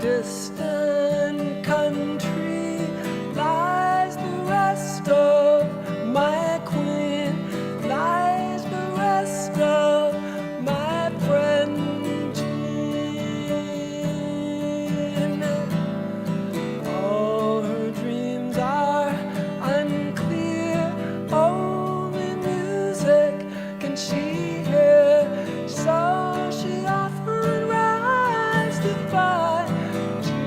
distant country lies the rest of my queen, lies the rest of my friend Jean. All her dreams are unclear, only music can she hear, so she often rides to find Jean.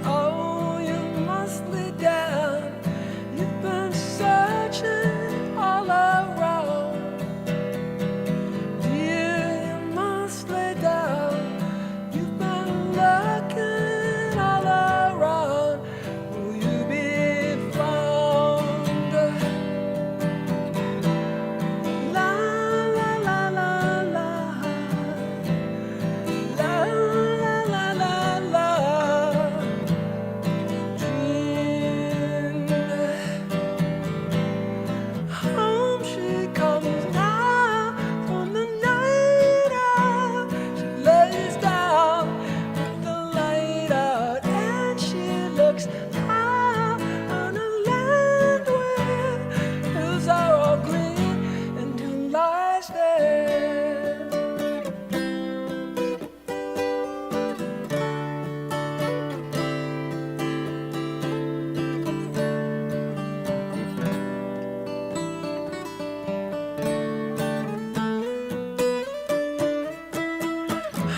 Oh, you must lay down, you've been searching all around. Dear, you must lay down, you've been looking all around. Will you be found? La la la la la, la la la la la. Jean, home she comes now from the night out. She lays down with the light out, and she looks out on a land where hills are all green, and who lies there?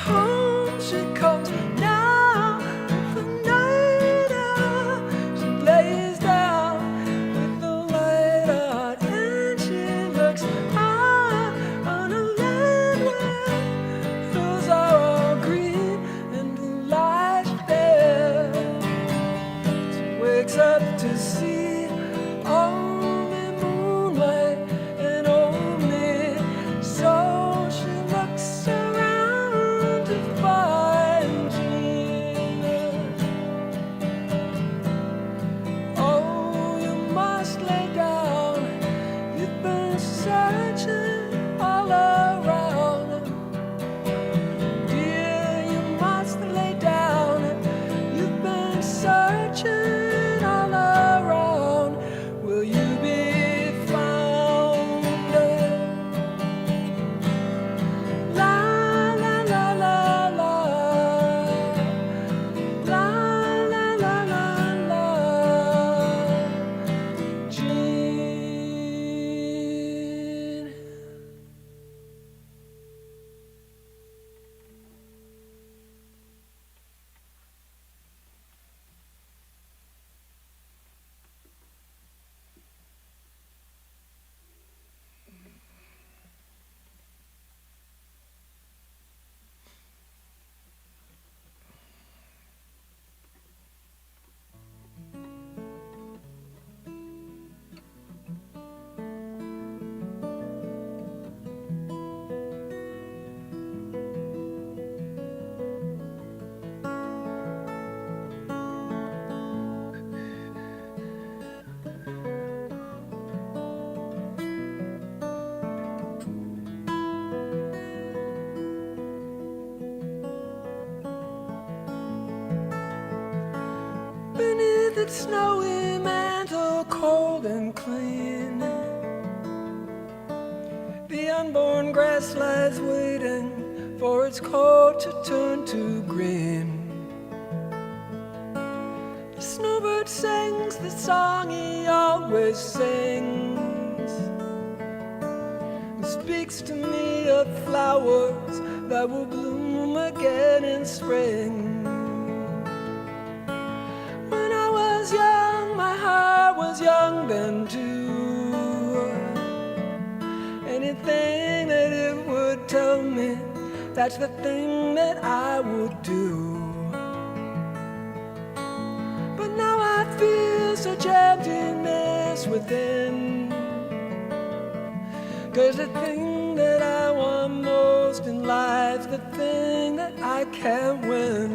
Home she comes now with the night out. She lays down with the light out, and she looks out on a land where hills are all green, and who lies there? She wakes up to see only moonlight and only, so she looks around to find Jean. Oh, you must lay down, you've been searching all around. Dear, you must lay down, you've been searching all around. Will you be found? La la la la la, la la la la la. Jean. Beneath its snowy mantle, cold and clean, the unborn grass lies waiting for its coat to turn to green. The snowbird sings the song he always sings, and speaks to me of flowers that will bloom again in spring. When I was young, my heart was young then too. Anything that it would tell me, that's the thing that I would do. But now I feel such emptiness within, 'cause the thing that I want most in life's the thing that I can't win.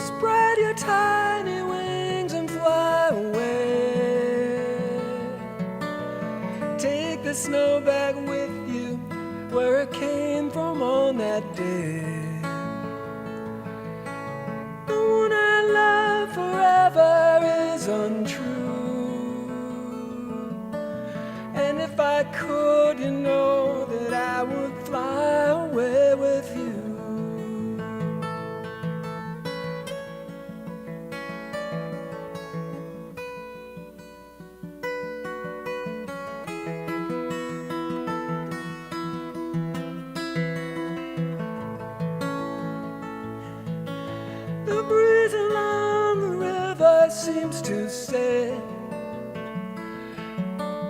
Spread your tiny wings and fly away. Take the snow back with you where it came from on that day. The one I love forever is untrue. And if I could, you know that I would fly away with you. The breeze along the river seems to say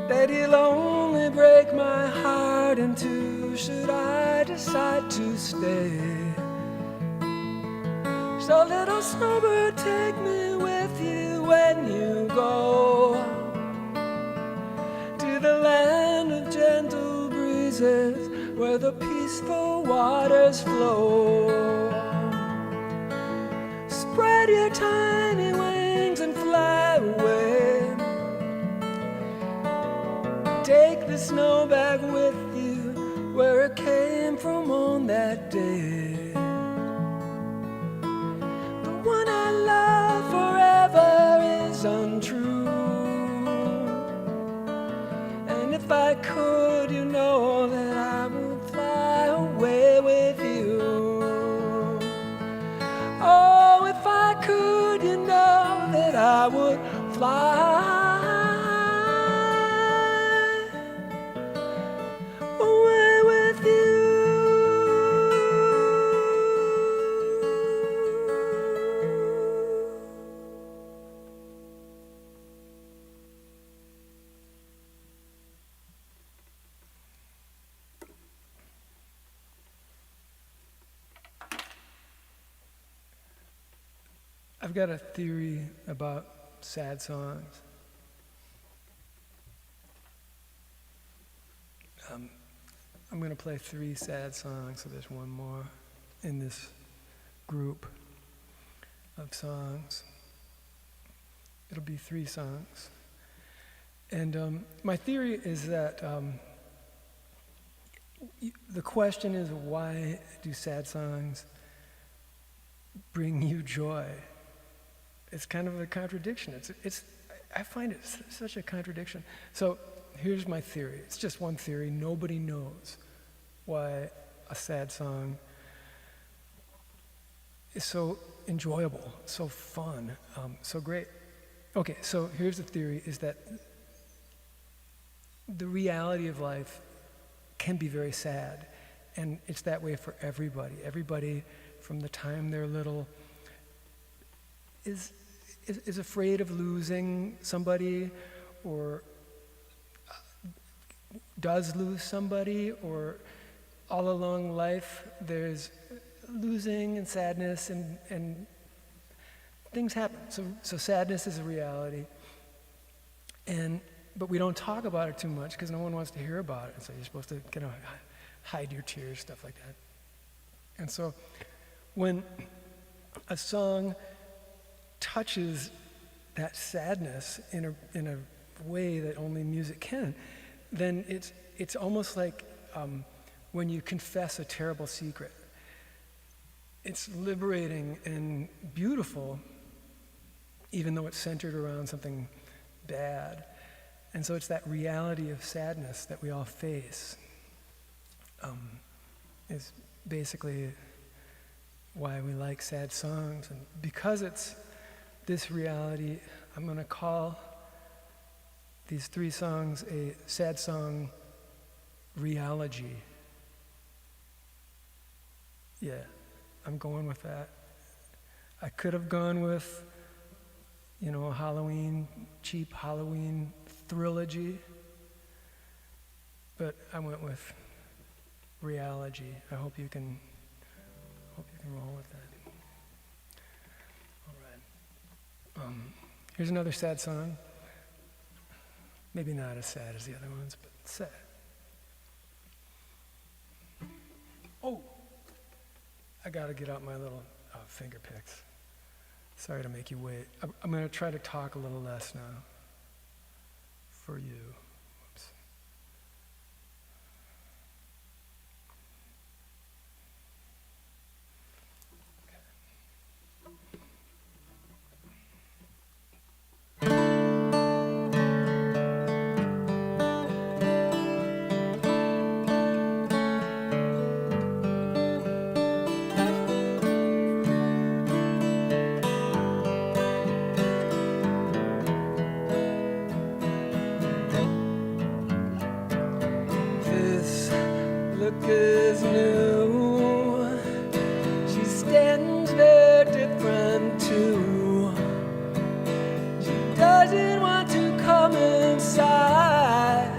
that he'll only break my heart in two should I decide to stay. So little snowbird, take me with you when you go to the land of gentle breezes where the peaceful waters flow. Spread your tiny wings and fly away. Take the snow back with you where it came from on that day. The one I love forever is untrue. And if I could, you know that I would fly away with you. Oh, if I could, you know that I would fly away with you. I've got a theory about sad songs. I'm going to play 3 sad songs, so there's one more in this group of songs. It'll be 3 songs. And my theory is that the question is, why do sad songs bring you joy? It's kind of a contradiction. I find it such a contradiction. So here's my theory. It's just one theory. Nobody knows why a sad song is so enjoyable, so fun, so great. Okay, so here's the theory, is that the reality of life can be very sad, and it's that way for everybody. Everybody, from the time they're little, is afraid of losing somebody, or does lose somebody, or all along life there's losing and sadness, and things happen. So sadness is a reality, but we don't talk about it too much because no one wants to hear about it. So you're supposed to hide your tears, stuff like that. And so when a song touches that sadness in a way that only music can, then it's almost like when you confess a terrible secret. It's liberating and beautiful, even though it's centered around something bad. And so it's that reality of sadness that we all face, is basically why we like sad songs. And because it's this reality, I'm going to call these 3 songs a sad song reality. Yeah, I'm going with that. I could have gone with, a Halloween, cheap Halloween trilogy, but I went with reality. I hope you can roll with that. All right. Here's another sad song. Maybe not as sad as the other ones, but sad. Oh, I gotta get out my little finger picks. Sorry to make you wait. I'm gonna try to talk a little less now for you. Whoops. look is new. She stands very different too. She doesn't want to come inside.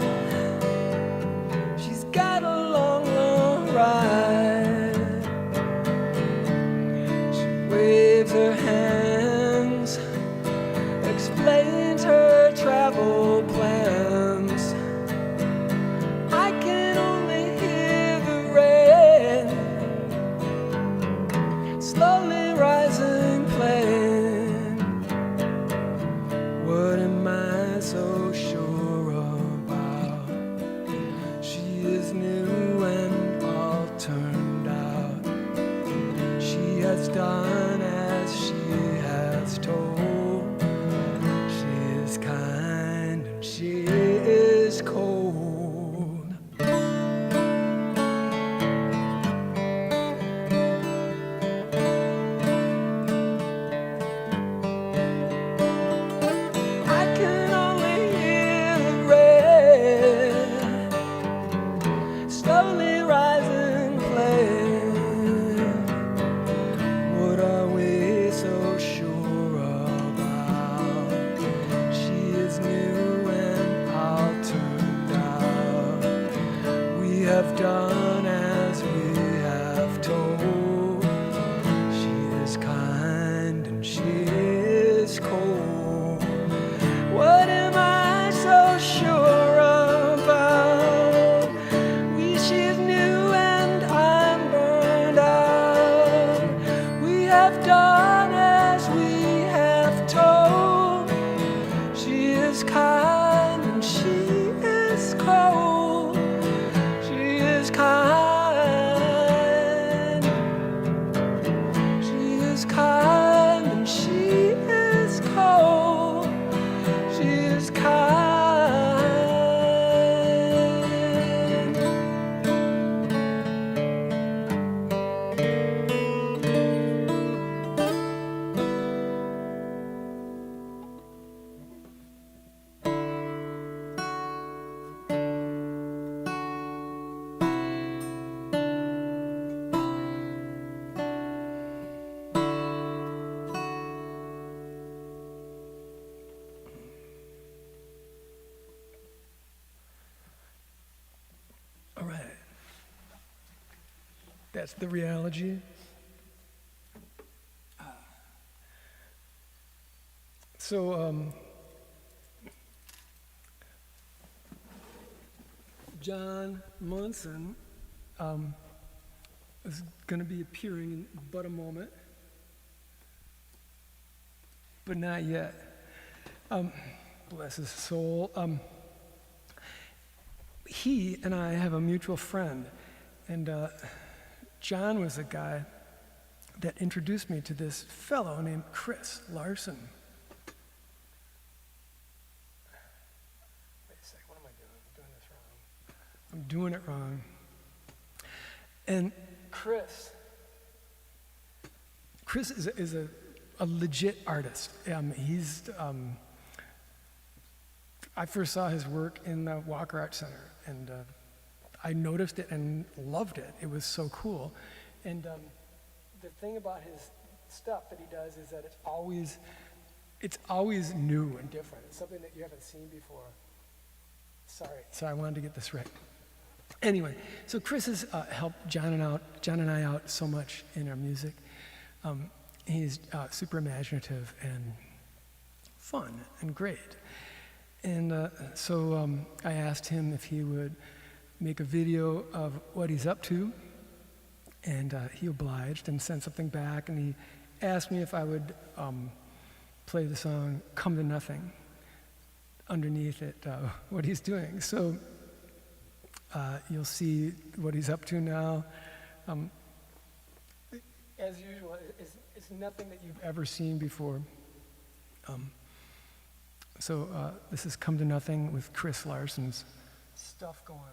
She's got a long, long ride. She waves her hands, explains her travel plans. I can only hear the rain slowly rising plain. What am I so sure about? She is new and all turned out. She has done as she has told. She is kind and she is cold. I can only hear the rain slowly rising plain. What are we so sure about? She is new and all turned out. We have done as we have told. She is kind and she is cold. What am I so sure about? She's new and I'm burned out. We have done as we have told. She is kind and she is cold. She is kind. She is kind and she is cold. She is kind. All right. That's the reality. So, John Munson is going to be appearing in but a moment, but not yet. Bless his soul. He and I have a mutual friend, and John was a guy that introduced me to this fellow named Chris Larson. Wait a sec, what am I doing? I'm doing this wrong. I'm doing it wrong. And Chris is a legit artist. I first saw his work in the Walker Art Center, and I noticed it and loved it. It was so cool. And the thing about his stuff that he does is that it's always new and different. It's something that you haven't seen before. Sorry, I wanted to get this right. Anyway, so Chris has helped John and I out so much in our music. He's super imaginative and fun and great. And so I asked him if he would make a video of what he's up to, and he obliged and sent something back, and he asked me if I would play the song Come to Nothing underneath it, what he's doing. So you'll see what he's up to now. As usual, it's nothing that you've ever seen before. So this is Come to Nothing with Chris Larson's stuff going on.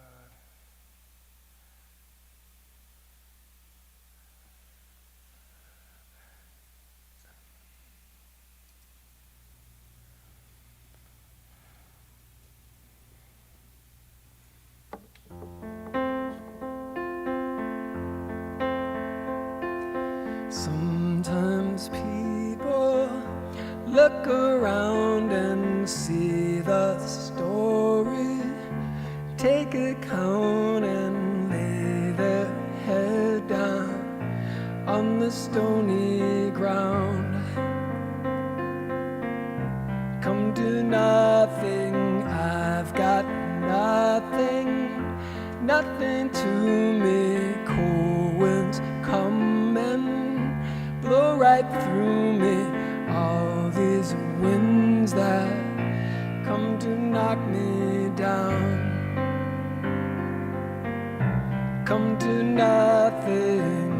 look around and see the story, take account and lay their head down on the stony ground. Come to nothing, I've got nothing, nothing to me. Cold winds come and blow right through me. All these winds that come to knock me down. Come to nothing.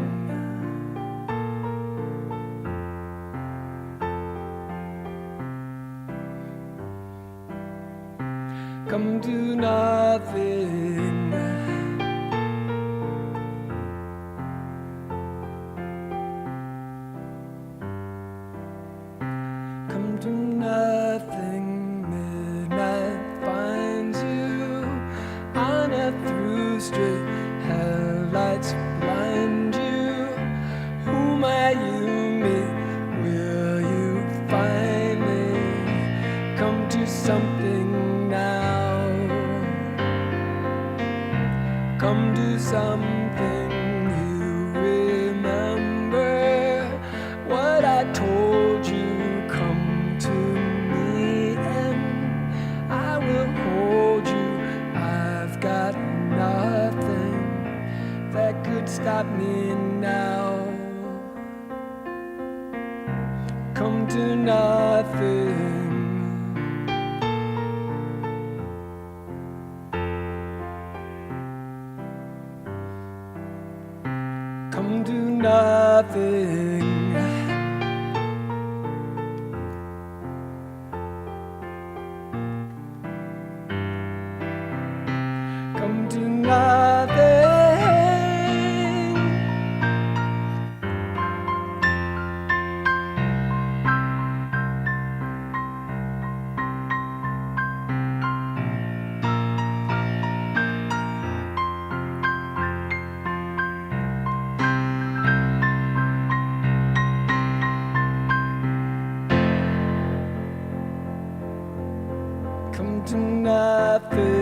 Come to nothing. Come to nothing. Midnight finds you on a through street. Headlights blind you. Who might you meet? Will you find me? Come to something now. Come to something. You remember what I told you. Come to me and I will hold you. I've got nothing that could stop me now. Come to nothing. Come to nothing. Come to nothing. Come to nothing.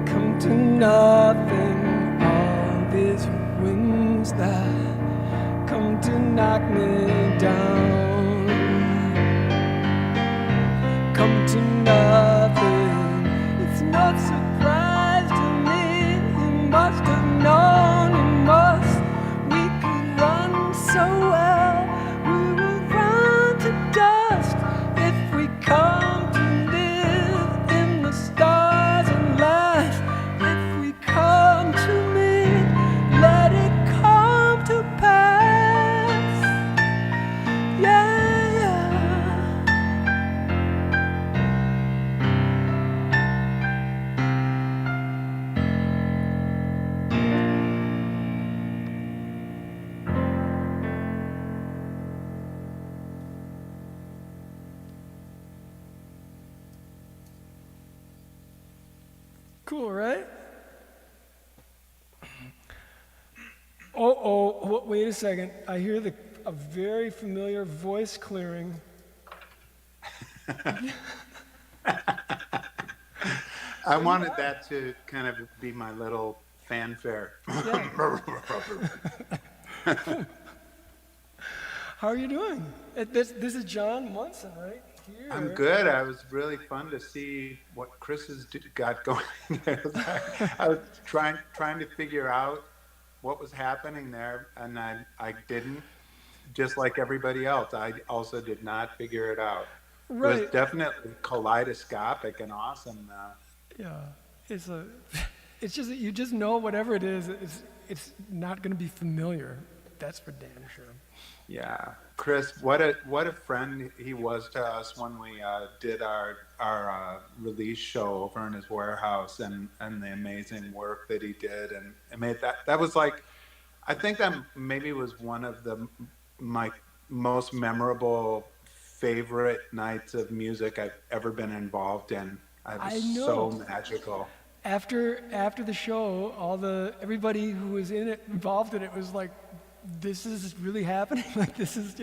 Come to nothing. All these winds that come to knock me down. Come to nothing. It's no surprise to me. You must have known. You must. We could run so well. We will run to dust if we come to live in the stars and life. If we come to meet, let it come to pass. Yeah, yeah. Cool, right? Wait a second. I hear a very familiar voice clearing. I wanted that to kind of be my little fanfare. Yeah. How are you doing? This is John Munson, right here. I'm good. I was really fun to see what Chris has got going. I was trying to figure out what was happening there, and I didn't. Just like everybody else, I also did not figure it out. It was Right. definitely kaleidoscopic and awesome. Yeah. It's just that you just know whatever it is, it's not going to be familiar. That's for damn sure. Yeah, Chris, what a friend he was to us when we did our release show over in his warehouse, and the amazing work that he did, and it made that was like, I think that maybe was one of my most memorable favorite nights of music I've ever been involved in. It I was know. so magical. After the show, everybody who was involved in it was like this is really happening. Like this is,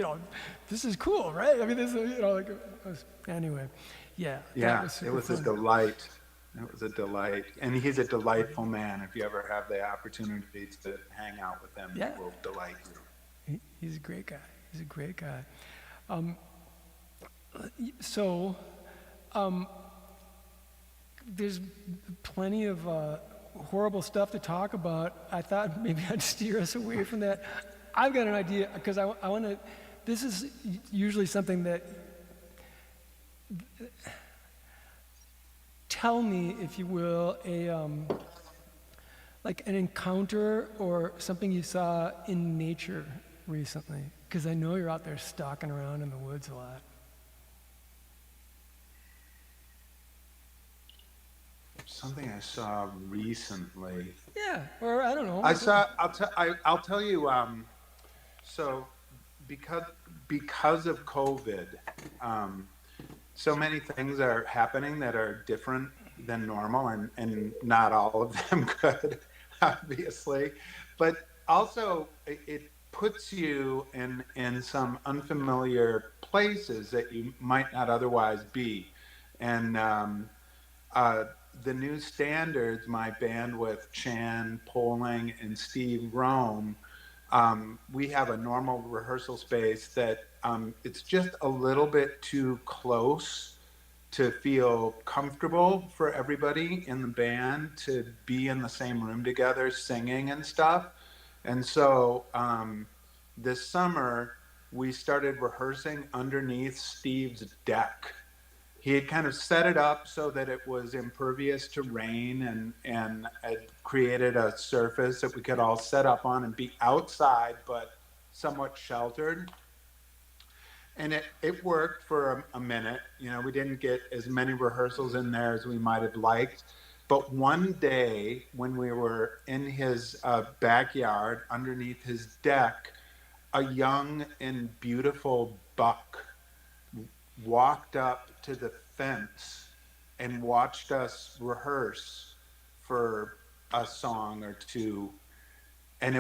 this is cool, right? I mean, this is, anyway, yeah. That Yeah, was it super was a fun. delight. It was a delight. And he's a delightful man. If you ever have the opportunity to hang out with him, Yeah. he will delight you. He's a great guy. He's a great guy. So, there's plenty of horrible stuff to talk about. I thought maybe I'd steer us away from that. I've got an idea because I want to. This is usually something that. Tell me, if you will, like an encounter or something you saw in nature recently, because I know you're out there stalking around in the woods a lot. Something I saw recently. Yeah, or I don't know. I'll tell you. So, because of COVID, so many things are happening that are different than normal, and not all of them good, obviously. But also, it puts you in some unfamiliar places that you might not otherwise be. And the new standards, my band with Chan Poling and Steve Rome, we have a normal rehearsal space that it's just a little bit too close to feel comfortable for everybody in the band to be in the same room together singing and stuff. And so this summer, we started rehearsing underneath Steve's deck. He had kind of set it up so that it was impervious to rain, and had created a surface that we could all set up on and be outside, but somewhat sheltered. And it worked for a minute. We didn't get as many rehearsals in there as we might have liked. But one day when we were in his backyard underneath his deck, a young and beautiful buck walked up to the fence and watched us rehearse for a song or two, and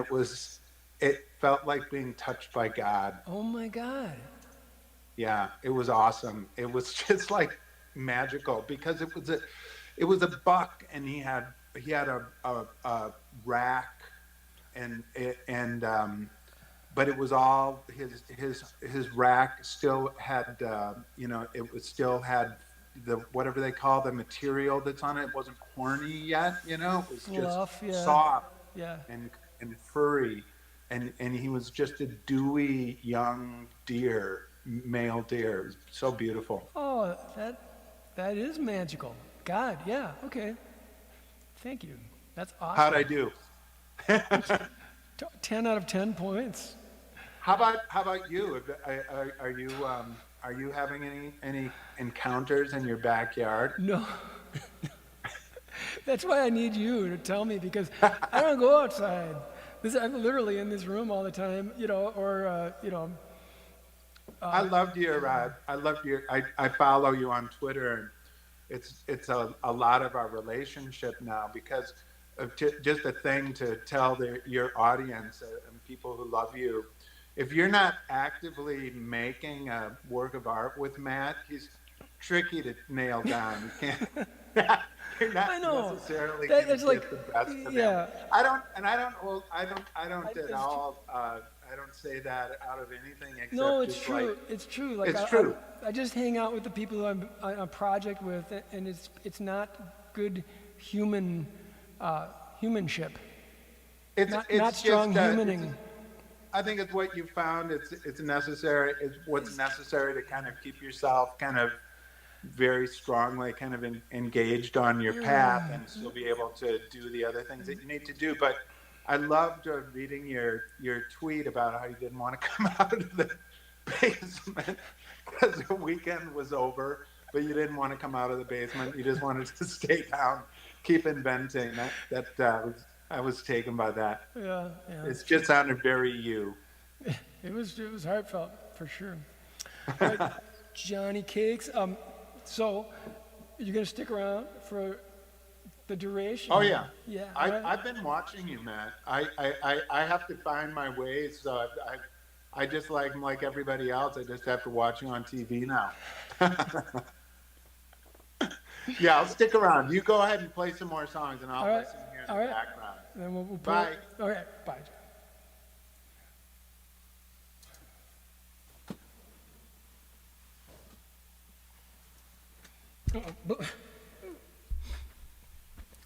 it felt like being touched by God. Oh my God. Yeah, it was awesome. It was just like magical because it was a buck, and he had a rack, and but it was all his rack still had it was still had the whatever they call the material that's on it. It wasn't horny yet, it was just Fluff, yeah. soft Yeah. and furry, and he was just a dewy young deer, male deer. It was so beautiful. Oh, that is magical. God, yeah. Okay. Thank you. That's awesome. How'd I do? 10 out of 10 points. How about you? Are you having any encounters in your backyard? No. That's why I need you to tell me, because I don't go outside. I'm literally in this room all the time, I loved I follow you on Twitter, and it's a lot of our relationship now because of just a thing to tell your audience and people who love you. If you're not actively making a work of art with Matt, he's tricky to nail down. You can't. You're not I know. necessarily That- going it's to like- get the best of yeah. him. I don't at it's all. I don't say that out of anything except No, it's just true. like It's true. Like it's true. I just hang out with the people who I'm on a project with, and it's not good humanship. Not strong humaning. I think it's what you found. It's necessary. It's what's necessary to kind of keep yourself kind of very strongly kind of engaged on your path, and still be able to do the other things that you need to do. But I loved reading your tweet about how you didn't want to come out of the basement because the weekend was over, but you didn't want to come out of the basement. You just wanted to stay down, keep inventing. I was taken by that. Yeah. It just sounded very you. It was heartfelt for sure. All right, Johnny Cakes. So you're gonna stick around for The duration. Oh yeah, Yeah. I've been watching you, Matt. I have to find my ways. So I just like everybody else. I just have to watch you on TV now. Yeah, I'll stick around. You go ahead and play some more songs, and I'll All right. listen here in All the right. background. Then we'll put Bye. All right. Bye.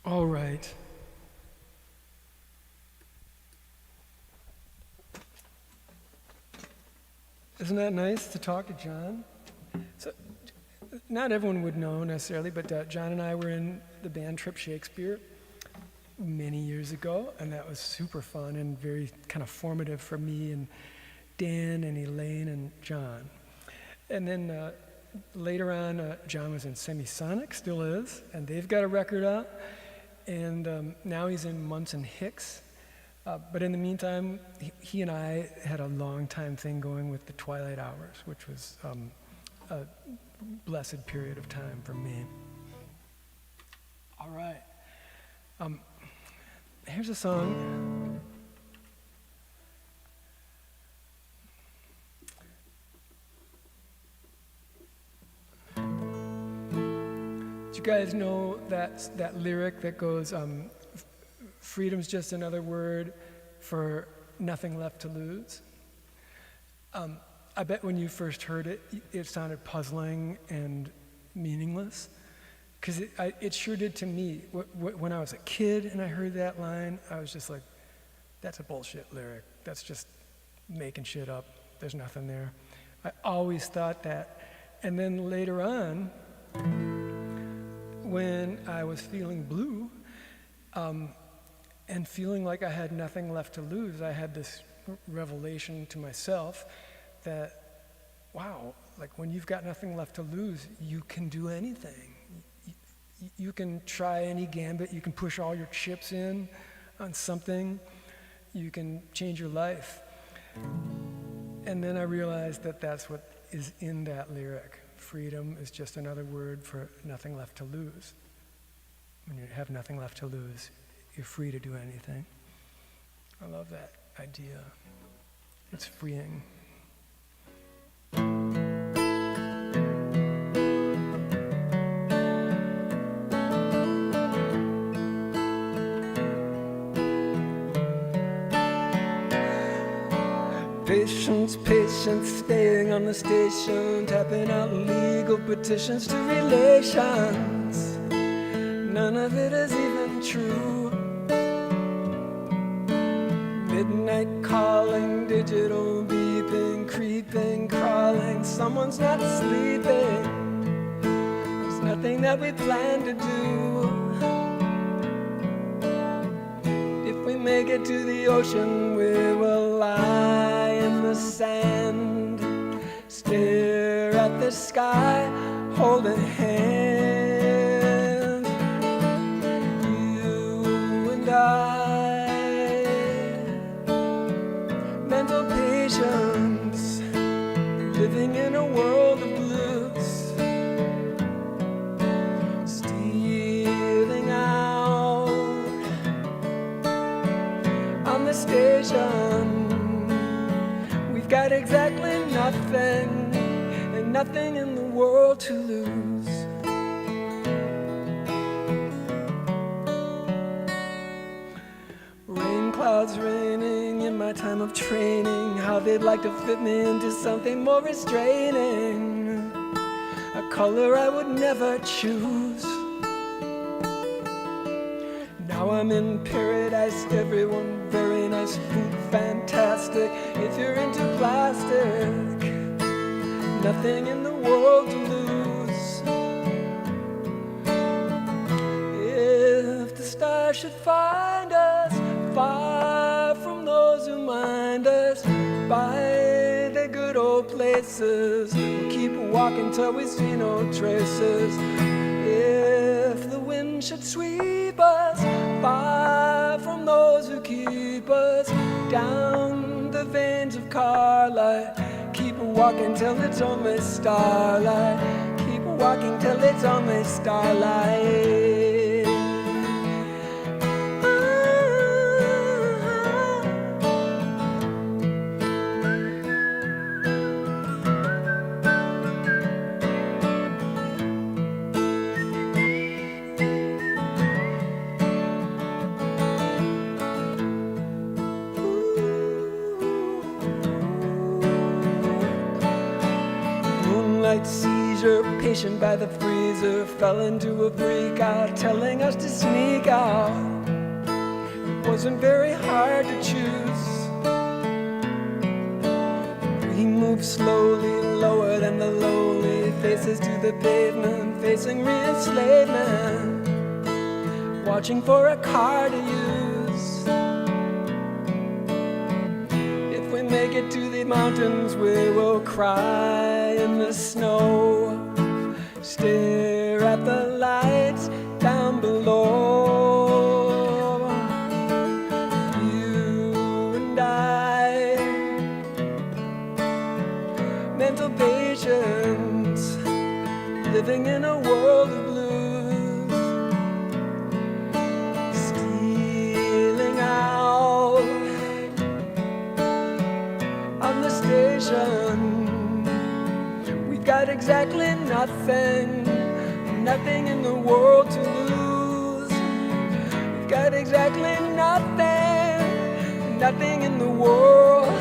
All right. Isn't that nice to talk to John? So, not everyone would know necessarily, but John and I were in the band Trip Shakespeare many years ago, and that was super fun and very kind of formative for me and Dan and Elaine and John. And then later on, John was in Semisonic, still is, and they've got a record out. And now he's in Munson Hicks. But in the meantime, he and I had a long time thing going with the Twilight Hours, which was a blessed period of time for me. All right. Here's a song. Do you guys know that lyric that goes, freedom's just another word for nothing left to lose? I bet when you first heard it, it sounded puzzling and meaningless, because it sure did to me. When I was a kid and I heard that line, I was just like, that's a bullshit lyric. That's just making shit up. There's nothing there. I always thought that. And then later on, when I was feeling blue, and feeling like I had nothing left to lose, I had this revelation to myself that, wow, like when you've got nothing left to lose, you can do anything. You can try any gambit, you can push all your chips in on something, you can change your life. And then I realized that that's what is in that lyric. Freedom is just another word for nothing left to lose. When you have nothing left to lose, you're free to do anything. I love that idea. It's freeing. Patience, patience, staying on the station, tapping out legal petitions to relations. None of it is even true. Midnight calling, digital beeping, creeping, crawling. Someone's not sleeping. There's nothing that we plan to do. If we make it to the ocean, we will lie in the sand, stare at the sky, holding hands. You and I, mental patience, living in a world of blues, stealing out on the station. We've got exactly nothing, and nothing in the world to lose. Rain clouds raining in my time of training, how they'd like to fit me into something more restraining, a color I would never choose. Now I'm in paradise, everyone very nice, food fantastic. If you're into plastic, nothing in the world to lose. If the stars should find us far from those who mind us, by the good old places, we'll keep walking till we see no traces. If the wind should sweep us far from those who keep us down the veins of Carlisle, keep walking till it's only starlight. Keep walking till it's only starlight. leisure, patient by the freezer, fell into a freak out, telling us to sneak out. It wasn't very hard to choose. We moved slowly, lower than the lowly, faces to the pavement, facing re-enslavement, watching for a car to use. If we make it to the mountains, we will cry in the snow, stare at the lights down below. You and I, mental patients, living in a world of blues, stealing out on the station. We've got exactly nothing, nothing in the world to lose. We've got exactly nothing, nothing in the world.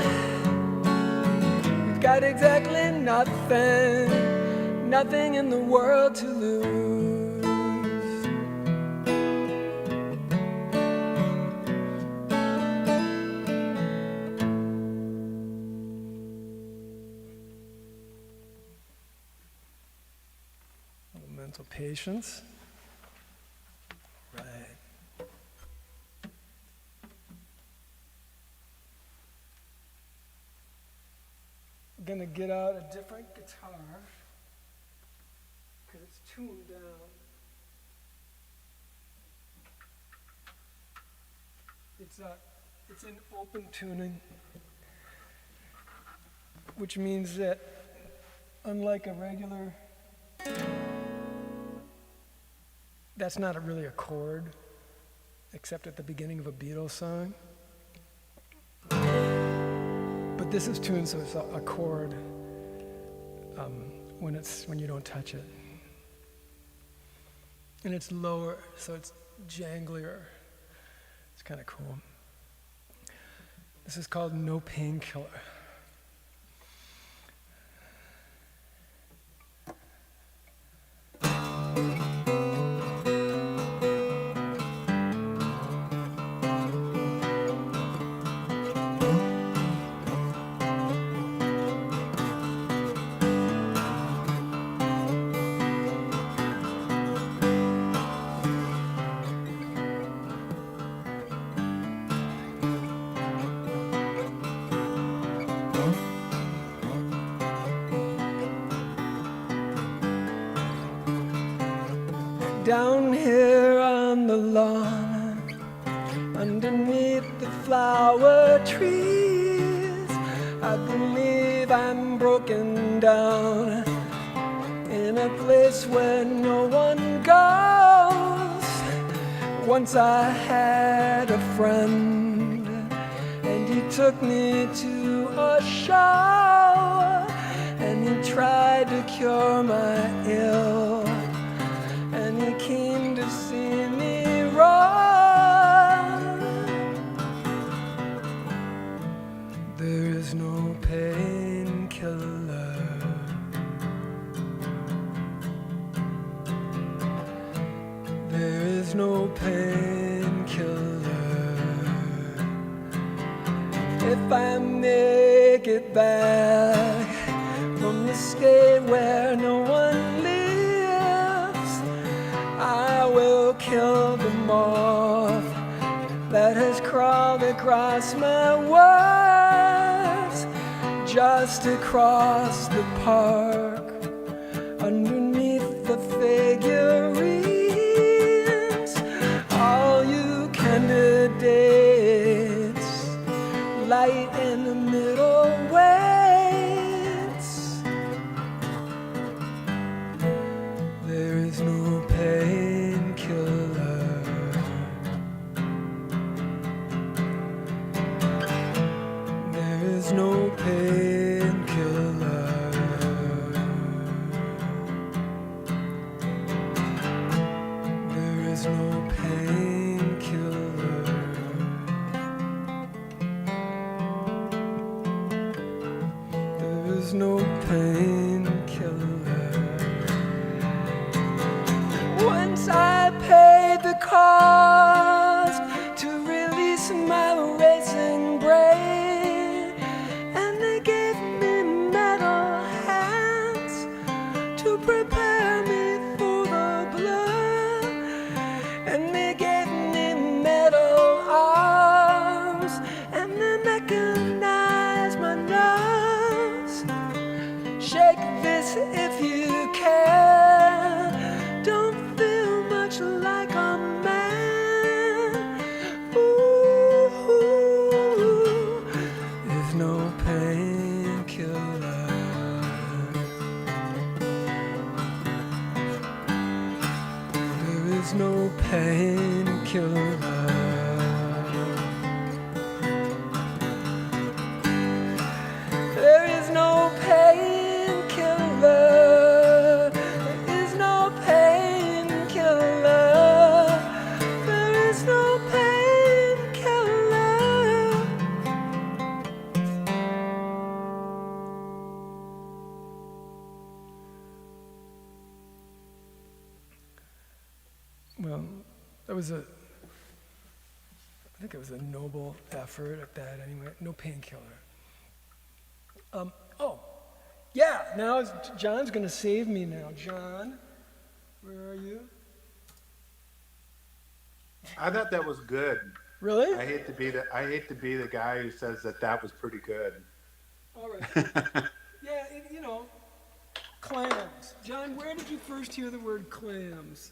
We've got exactly nothing, nothing in the world to lose. Mental patience. Right. I'm gonna get out a different guitar because it's tuned down. It's in open tuning, which means that unlike a regular, that's not really a chord, except at the beginning of a Beatles song. But this is tuned so it's a chord when you don't touch it. And it's lower, so it's janglier. It's kind of cool. This is called No Painkiller. Down here on the lawn, underneath the flower trees, I believe I'm broken down in a place where no one goes. Once I had a friend, and he took me to a show, and he tried to cure my ill. He came to see me run. There is no painkiller. There is no painkiller. If I make it back from the state where no one lives, I will kill the moth that has crawled across my words, just across the park, underneath the figurines. All you candidates, light in the middle weights. There is no painkiller. There is no painkiller. There is no painkiller. was a, I think it was a noble effort at that anyway. No painkiller. Oh, yeah. Now John's gonna save me now. John, where are you? I thought that was good. Really? I hate to be the guy who says that was pretty good. All right. Yeah, clams. John, where did you first hear the word clams?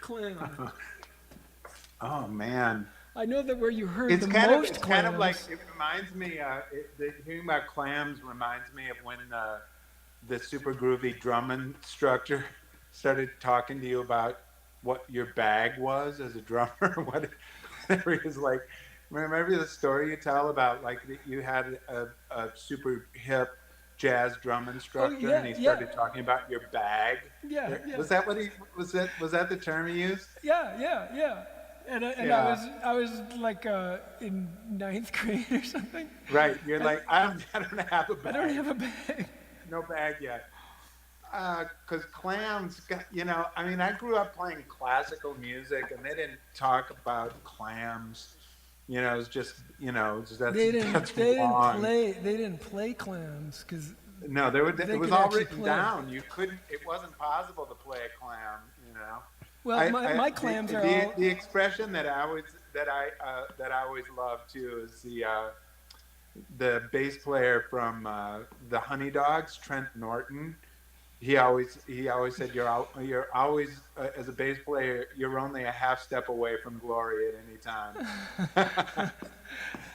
Clam. Oh man. I know that where you heard It's the kind of most it's clams. kind of like it reminds me. Hearing about clams reminds me of when the super groovy drum instructor started talking to you about what your bag was as a drummer. Whatever he was like. Remember the story you tell about like that you had a super hip jazz drum instructor yeah, and he started talking about your bag. Yeah, yeah. Was that what he was? Was that the term he used? Yeah. And Yeah. I was like in ninth grade or something. Right. You're like, I don't have a bag. I don't have a bag. No bag yet. Because clams, I mean, I grew up playing classical music and they didn't talk about clams. It's just, They that's wrong. didn't play clams because No, it was could all actually written play. down. It wasn't possible to play a clam. Well, my clams are all. The expression that I always love too is the bass player from the Honey Dogs, Trent Norton. He always said you're always as a bass player you're only a half step away from glory at any time.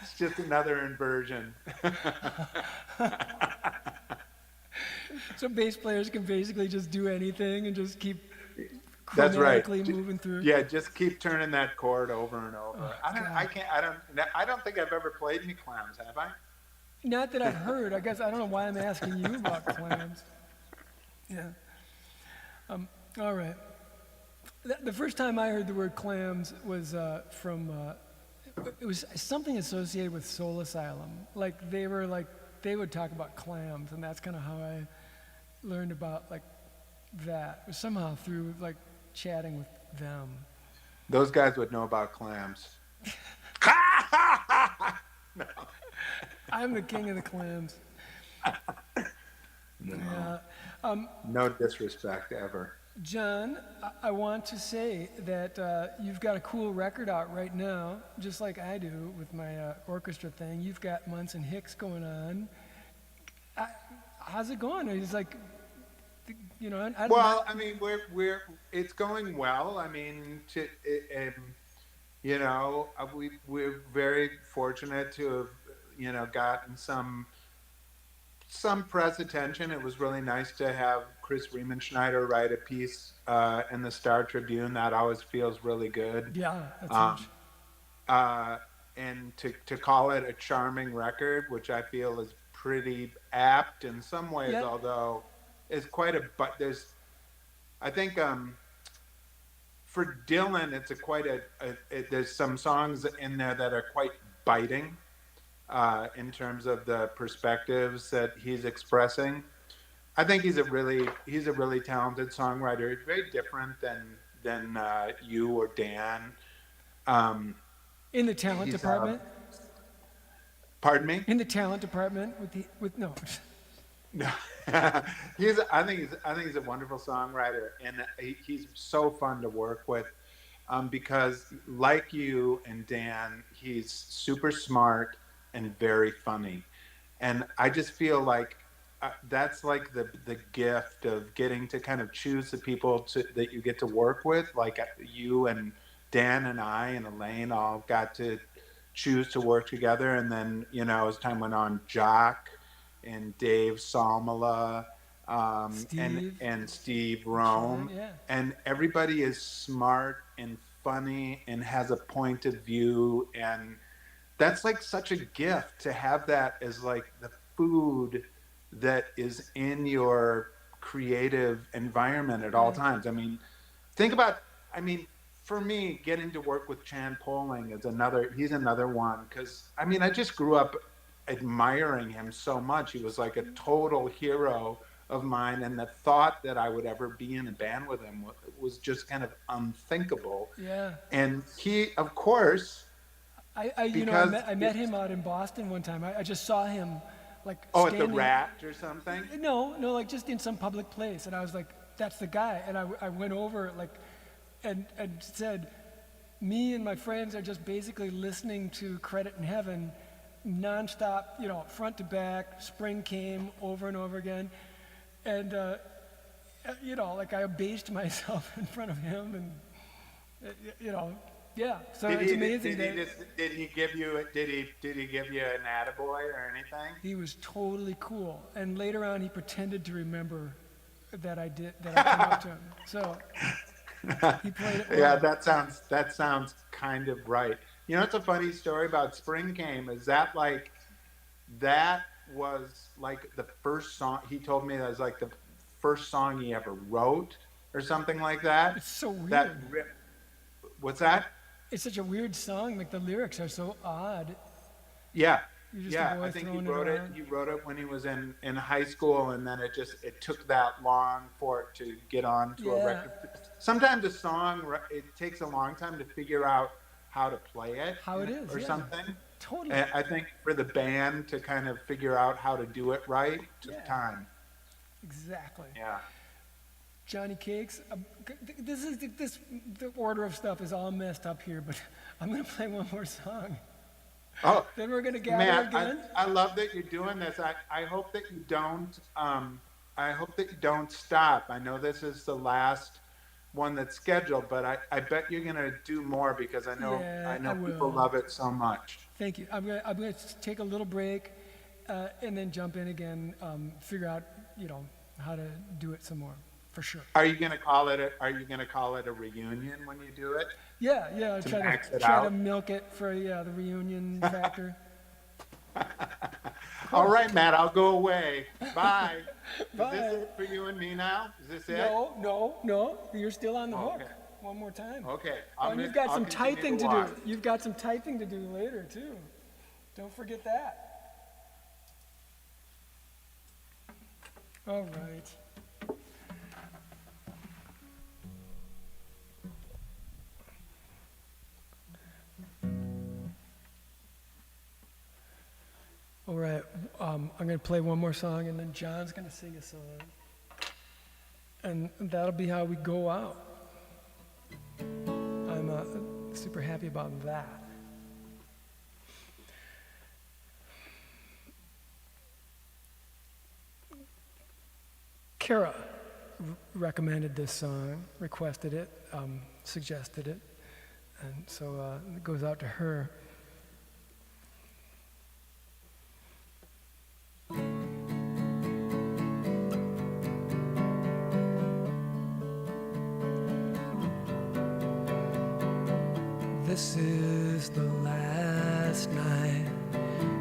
It's just another inversion. So bass players can basically just do anything and just keep That's right. chromatically moving through. Yeah, just keep turning that chord over and over. Oh, I don't think I've ever played any clams, have I? Not that I've heard. I guess I don't know why I'm asking you about clams. Yeah. All right. The first time I heard the word clams was from. It was something associated with Soul Asylum. Like they would talk about clams, and that's kind of how I learned about like that. It was somehow through like chatting with them. Those guys would know about clams. No. I'm the king of the clams. No. Yeah. No disrespect ever. John, I want to say that you've got a cool record out right now, just like I do with my orchestra thing. You've got Munson Hicks going on. How's it going? It's like, Well, I mean, it's going well. I mean, we're very fortunate to have, gotten some press attention. It was really nice to have Chris Riemenschneider write a piece in the Star Tribune. That always feels really good. Yeah, that's huge. And to call it a charming record, which I feel is pretty apt in some ways, Yep. although it's but I think for Dylan, it's there's some songs in there that are quite biting in terms of the perspectives that he's expressing. I think he's a really talented songwriter. It's very different than you or Dan. In the talent department? Pardon me? In the talent department no. No. I think he's a wonderful songwriter, and he's so fun to work with because, like you and Dan, he's super smart and very funny, and I just feel like that's like the gift of getting to kind of choose the people that you get to work with. Like you and Dan and I and Elaine all got to choose to work together, and then as time went on, Jock and Dave Salmela, and Steve Rome, yeah. and everybody is smart and funny and has a point of view, and that's like such a gift to have that as like the food that is in your creative environment at all times. I mean, for me, getting to work with Chan Poling he's another one, because I just grew up admiring him so much. He was like a total hero of mine, and the thought that I would ever be in a band with him was just kind of unthinkable. Yeah. And he, of course, I because met him out in Boston one time. I just saw him like oh, at the standing. Rat or something. No, like just in some public place, and I was like, "That's the guy." And I went over like, and said, "Me and my friends are just basically listening to Credit in Heaven, nonstop, front to back. Spring came over and over again, and like I abased myself in front of him, and yeah. So it's amazing Did he give you an attaboy or anything? he was totally cool. And later on, he pretended to remember that I came up to him. So he played it well. Yeah, that sounds kind of right. It's a funny story about Spring Came. Is that was like the first song he told me that was like the first song he ever wrote or something like that. It's so weird. What's that? It's such a weird song. Like the lyrics are so odd. Yeah. You're just a boy I think he throwing wrote it. around. He wrote it when he was in high school, and then it took that long for it to get onto a Yeah. record. Sometimes a song it takes a long time to figure out how to play it, How it is, or yeah. something. Totally. And I think for the band to kind of figure out how to do it right took Yeah. time. Exactly. Yeah. Johnny Cakes. The order of stuff is all messed up here, but I'm gonna play one more song. Oh, Then we're gonna gather man, again. I love that you're doing this. I hope that you don't. I hope that you don't stop. I know this is the last one that's scheduled, but I bet you're gonna do more because I know Yeah, I people will. love it so much. Thank you. I'm gonna take a little break, and then jump in again. Figure out how to do it some more, for sure. Are you gonna call it a reunion when you do it? Yeah. I To try max to it try to out? milk it for the reunion factor. All right, Matt, I'll go away. Bye. Bye. Is this it for you and me now? Is this it? No. You're still on the hook. Okay. One more time. Okay. And you've got I'll some continue typing to watch. do. You've got some typing to do later too. Don't forget that. All right. All right. I'm going to play one more song, and then John's going to sing a song. And that'll be how we go out. I'm super happy about that. Kara recommended this song, requested it, suggested it, and so it goes out to her. This is the last night.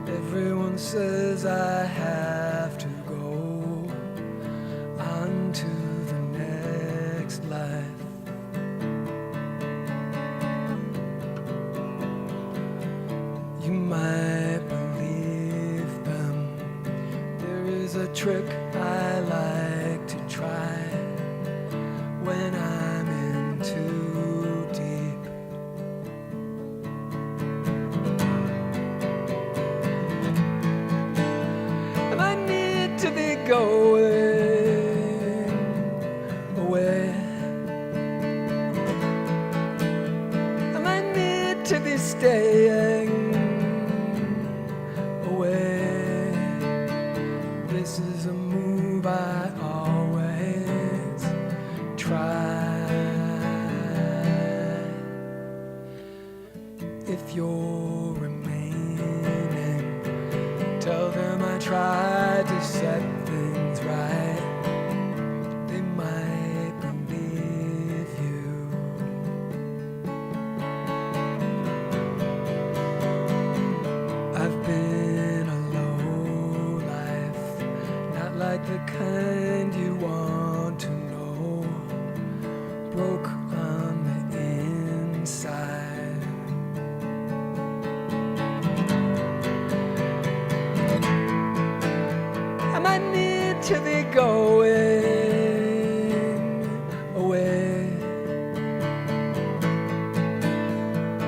Everyone says I have to go on to the next life. You might believe them. There is a trick I like to try when I'm in too deep. And I need to be going away. And I need to be staying away. This is a move I always try. If you're remaining, tell them I tried to set things right. They might believe you. I've been a low life, not like the kind you want to know. Broke on the inside. going away,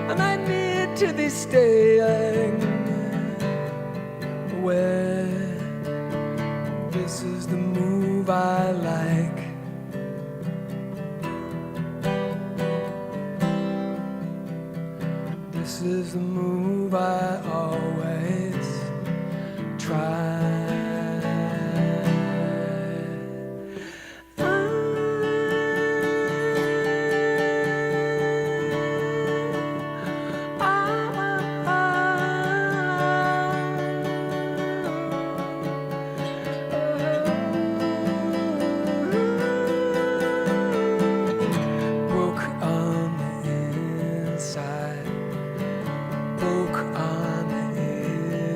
and I need to be staying away. This is the move I like. This is the move I always try. Broke on the inside. Broke on the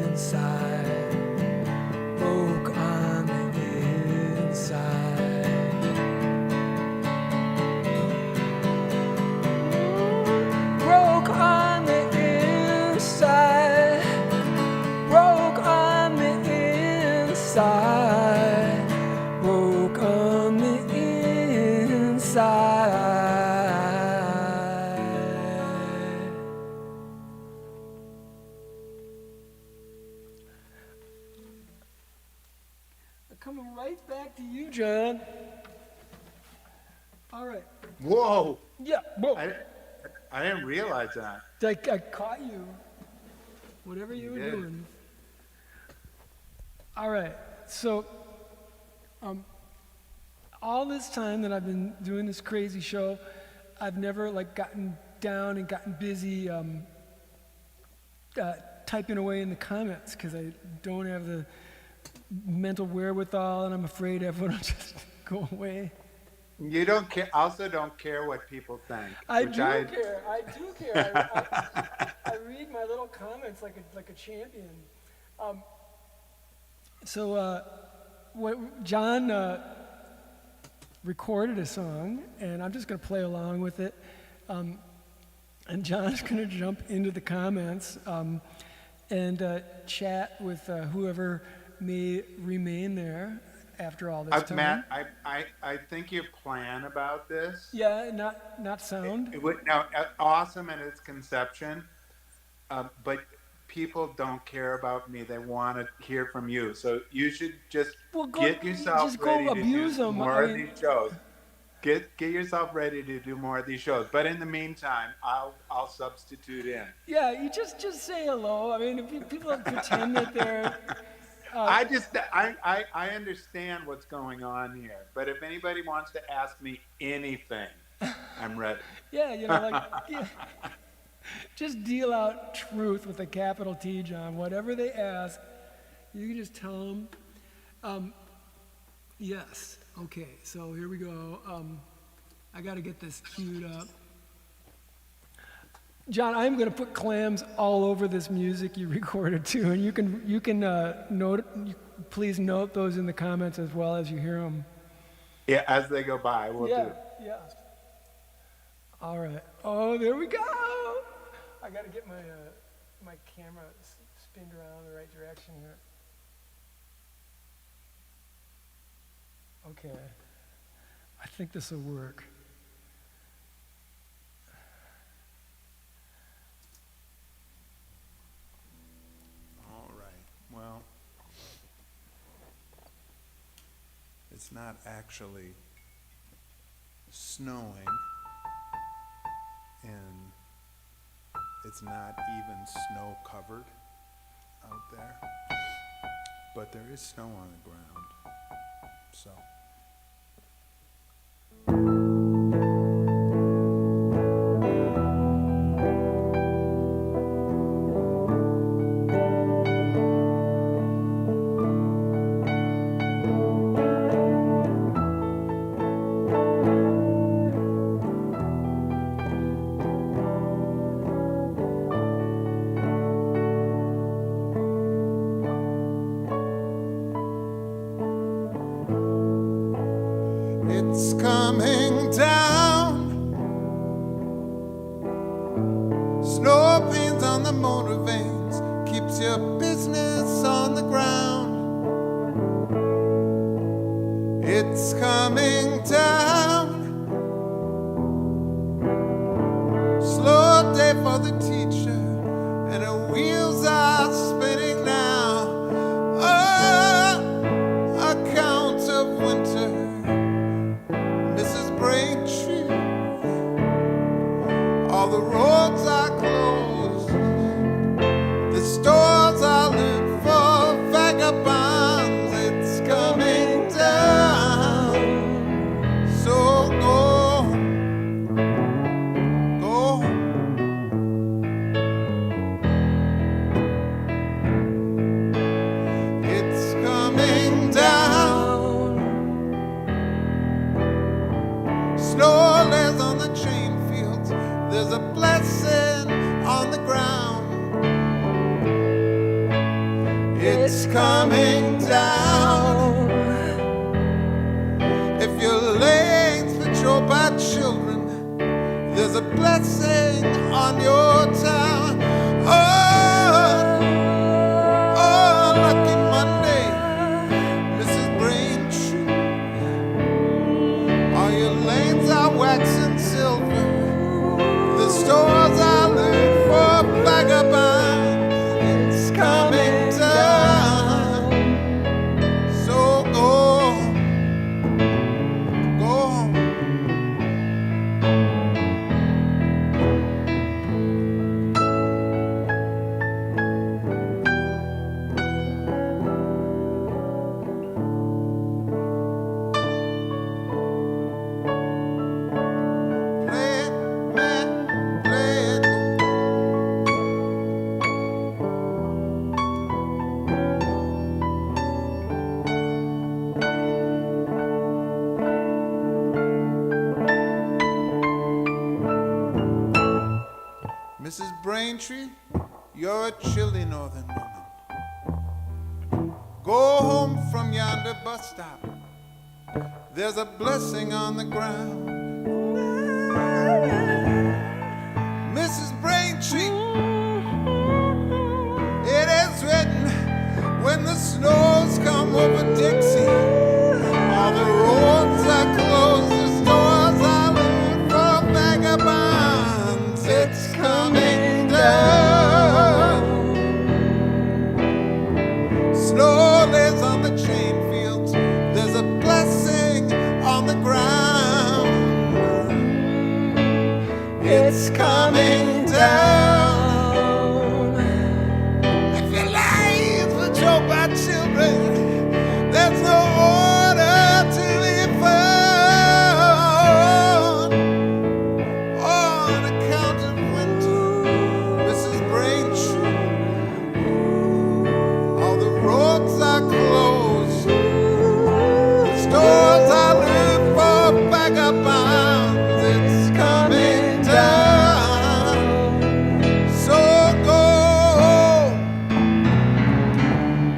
inside. Broke on the inside. Broke on the inside. Broke on the inside. Broke on the inside. Coming right back to you, John. All right. Whoa! Yeah. Whoa. I didn't realize that. I caught you. Whatever you were did. doing. All right. So, all this time that I've been doing this crazy show, I've never like gotten down and gotten busy typing away in the comments because I don't have the mental wherewithal, and I'm afraid everyone will just go away. You don't care. Also, don't care what people think. I which do care. I do care. I read my little comments like a champion. John recorded a song, and I'm just going to play along with it. And John's going to jump into the comments and chat with whoever may remain there after all this time. Matt, I think you plan about this. Yeah, not sound. It would no awesome in its conception, but people don't care about me. They want to hear from you. So you should just get yourself ready to do more of these shows. Get yourself ready to do more of these shows. But in the meantime, I'll substitute in. Yeah, you just say hello. I mean, if people pretend that they're. I understand what's going on here. But if anybody wants to ask me anything, I'm ready. Yeah, yeah, just deal out truth with a capital T, John. Whatever they ask, you can just tell them. Yes. Okay. So here we go. I got to get this queued up. John, I'm going to put clams all over this music you recorded too, and you can please note those in the comments as well as you hear them. Yeah, as they go by, we'll do. Yeah. All right. Oh, there we go. I got to get my camera spinned around the right direction here. Okay. I think this will work. All right. Well, it's not actually snowing, and it's not even snow covered out there, but there is snow on the ground. So. It's coming down. Snow pains on the motor veins, keeps your business on the ground. It's coming down. Slow day for the teacher, and her wheels are spinning now. Oh, account of winter, Mrs. Braintree. All the roads are closed, the stores are lit for vagabonds. It's coming down. So go, go. It's coming down. Snow lays on the chain fields. There's a blessing on the ground. It's coming down. If you're laying patrol by children, there's a blessing on your town. Oh, lucky Monday, Mrs. Braintree. All your lanes are waxing silver. The stores are lit for vagabonds. It's coming down. So go, go. Play it, man, play it. Mrs. Braintree, you're a chilly northern woman. Go home from yonder bus stop. There's a blessing on the ground. Mrs. Braintree, it is written, when the snows come over Dixie, all the roads are closed, the stores are lit for vagabonds. It's coming down. Snow lays on the chain fields. There's a blessing on the ground. It's coming down. If your life were drove by children, there's no order to be found. On account of winter, Mrs. Braintree, all the roads are closed, the stores are lit for vagabonds. It's coming down. So go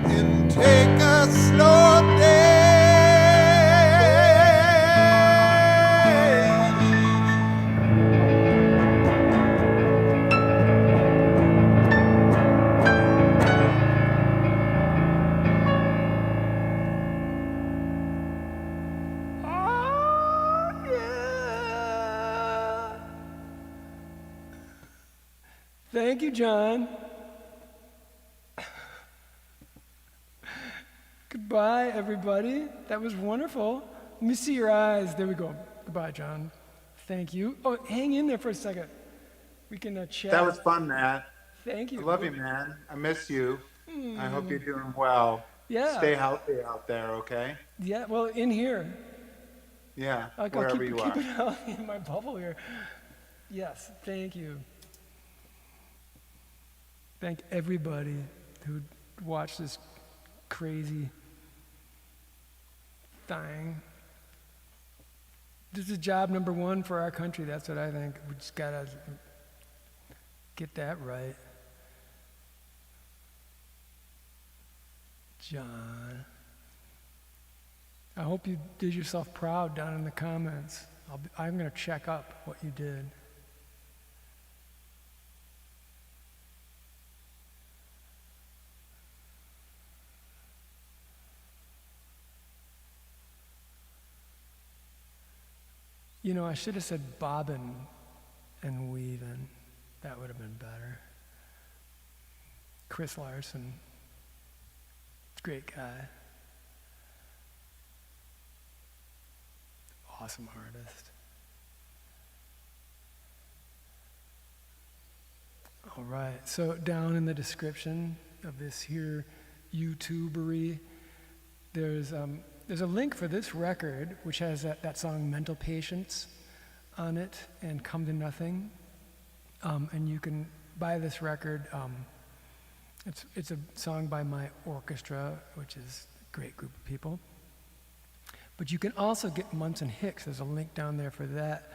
and take a slow day. Oh, yeah. Thank you, John. Goodbye, everybody. That was wonderful. Let me see your eyes. There we go. Goodbye, John. Thank you. Oh, hang in there for a second. We can chat. That was fun, Matt. Thank I you. love you, man. I miss you. I hope you're doing well. Yeah. Stay healthy out there, okay? Yeah, well, in here. Yeah, I'll wherever keep you it are. healthy in my bubble here. Yes, thank you. Thank everybody who watched this crazy thing. This is job number one for our country. That's what I think. We just gotta get that right. John, I hope you did yourself proud down in the comments. I'm going to check up what you did. You know, I should have said bobbin and weavin'. That would have been better. Chris Larson, great guy. Awesome artist. All right, so down in the description of this here YouTubery, there's a link for this record, which has that song Mental Patience on it and Come to Nothing. And you can buy this record. It's a song by my orchestra, which is a great group of people. But you can also get Munson Hicks. There's a link down there for that.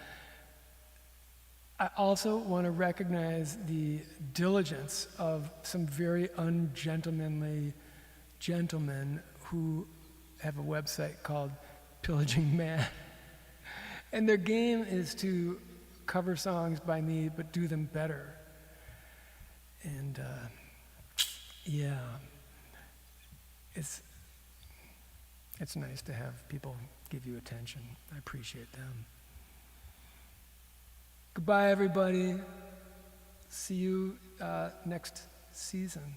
I also want to recognize the diligence of some very ungentlemanly gentlemen who have a website called Pillaging Man. And their game is to cover songs by me, but do them better. And yeah, it's nice to have people give you attention. I appreciate them. Goodbye, everybody. See you next season.